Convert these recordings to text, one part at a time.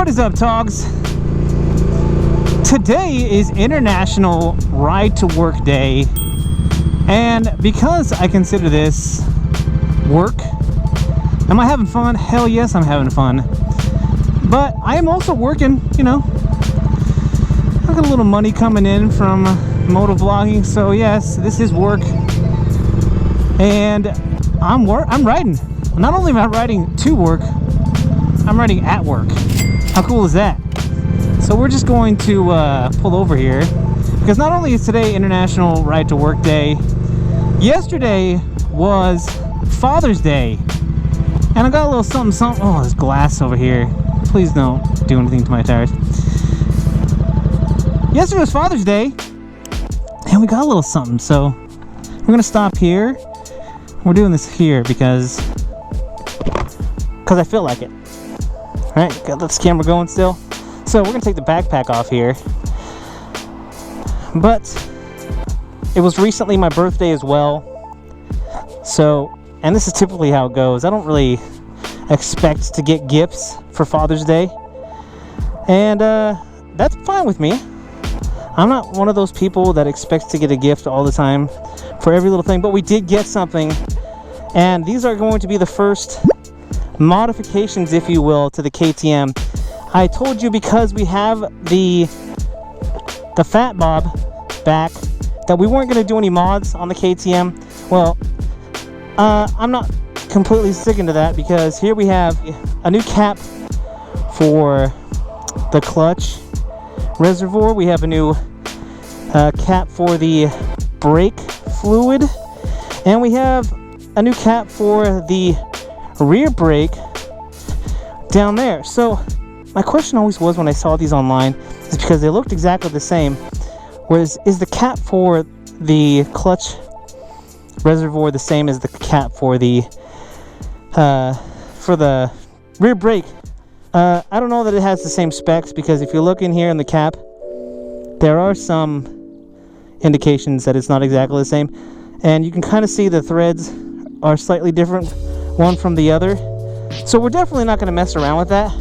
What is up, T.O.Gs? Today is International Ride to Work Day, and because I consider this work, am I having fun? Hell yes, I'm having fun. But I am also working, you know. I got a little money coming in from motovlogging, so yes, this is work. And I'm riding. Not only am I riding to work, I'm riding at work. How cool is that? So we're just going to pull over here because not only is today International Ride to Work Day, yesterday was Father's Day. And I got a little something. Oh, there's glass over here. Please don't do anything to my tires. Yesterday was Father's Day, and we got a little something. So we're gonna stop here. We're doing this here because I feel like it. All right, got this camera going still. So we're gonna take the backpack off here. But it was recently my birthday as well. So, and this is typically how it goes. I don't really expect to get gifts for Father's Day. And that's fine with me. I'm not one of those people that expects to get a gift all the time for every little thing, but we did get something. And these are going to be the first modifications, if you will, to the KTM. I told you because we have the Fat Bob back that we weren't going to do any mods on the KTM. Well, I'm not completely sticking to that because here we have a new cap for the clutch reservoir. We have a new cap for the brake fluid, and we have a new cap for the rear brake down there. So my question always was when I saw these online is because they looked exactly the same, is the cap for the clutch reservoir the same as the cap for the rear brake? I don't know that it has the same specs, because if you look in here in the cap, there are some indications that it's not exactly the same, and you can kind of see the threads are slightly different one from the other. So we're definitely not going to mess around with that.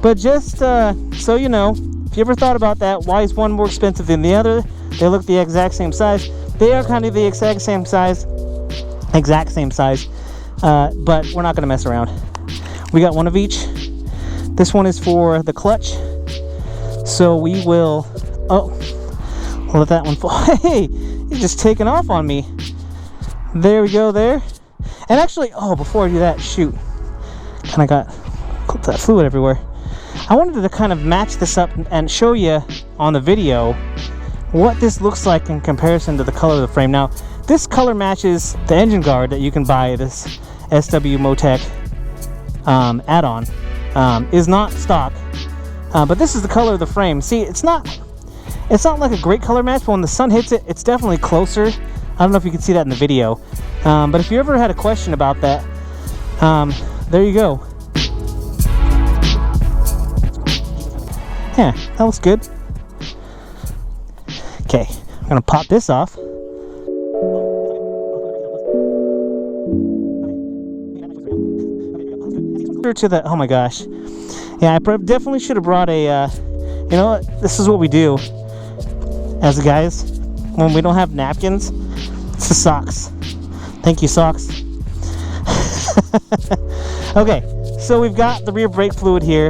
But just so you know, if you ever thought about that, why is one more expensive than the other? They look the exact same size. They are kind of the exact same size, but we're not going to mess around. We got one of each. This one is for the clutch, so we will let that one fall. Hey, he's just taking off on me. There we go there. And actually, before I do that, shoot, kind of got that fluid everywhere. I wanted to kind of match this up and show you on the video what this looks like in comparison to the color of the frame. Now, this color matches the engine guard that you can buy, this SW Motec add-on. Is not stock, but this is the color of the frame. See, it's not like a great color match, but when the sun hits it, it's definitely closer. I don't know if you can see that in the video, but if you ever had a question about that, there you go. Yeah, that looks good. Okay, I'm gonna pop this off. To the, oh my gosh, yeah, I definitely should have brought a you know what, this is what we do as guys when we don't have napkins. It's the socks. Thank you, socks. Okay, so we've got the rear brake fluid here.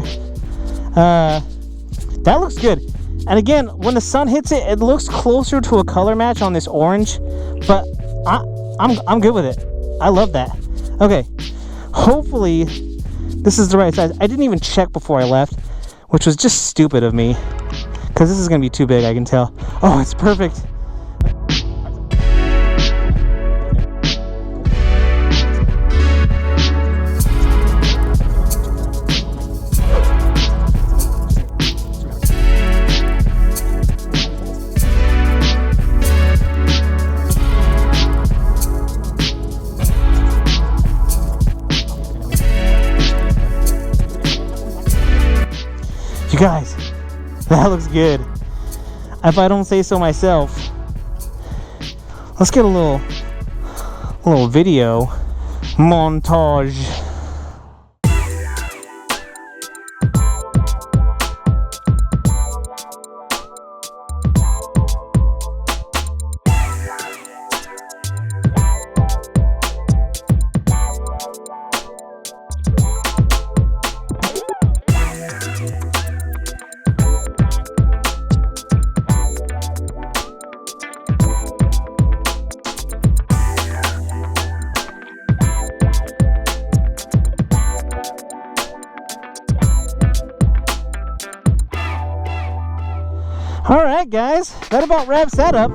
That looks good, and again, when the sun hits it, it looks closer to a color match on this orange, but I'm good with it. I love that. Okay, hopefully this is the right size. I didn't even check before I left, which was just stupid of me, because this is going to be too big, I can tell. Oh, it's perfect. You guys, that looks good. If I don't say so myself. Let's get a little video montage. guys, that about wraps that up.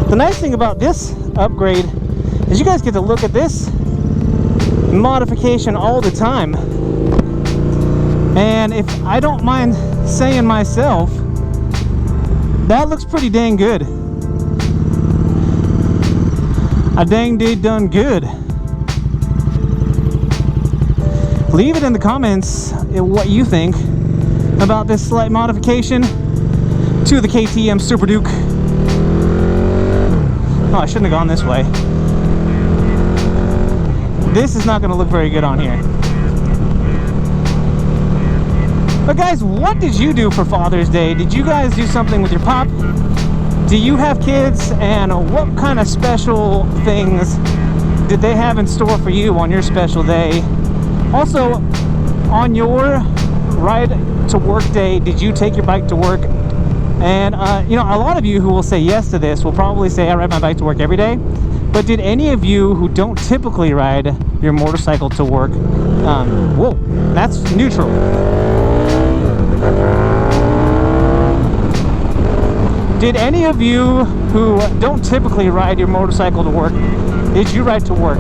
The nice thing about this upgrade is you guys get to look at this modification all the time. And if I don't mind saying myself, that looks pretty dang good. I dang did done good. Leave it in the comments what you think about this slight modification to the KTM Super Duke. Oh, I shouldn't have gone this way. This is not going to look very good on here. But guys, what did you do for Father's Day? Did you guys do something with your pop? Do you have kids? And what kind of special things did they have in store for you on your special day? Also, on your ride to work day, did you take your bike to work? And you know, a lot of you who will say yes to this will probably say I ride my bike to work every day. But did any of you who don't typically ride your motorcycle to work, whoa, that's neutral. Did any of you who don't typically ride your motorcycle to work, did you ride to work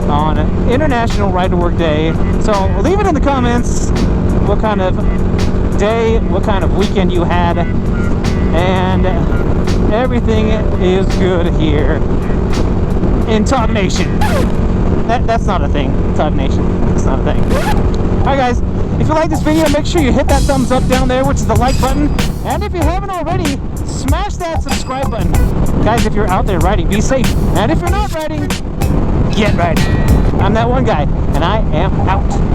on International Ride to Work Day? So leave it in the comments what kind of day, what kind of weekend you had, and everything is good here in T.O.G Nation. That's not a thing. T.O.G Nation. It's not a thing. Alright guys, if you like this video, make sure you hit that thumbs up down there, which is the like button. And if you haven't already, smash that subscribe button. Guys, if you're out there riding, be safe. And if you're not riding, get riding. I'm that one guy, and I am out.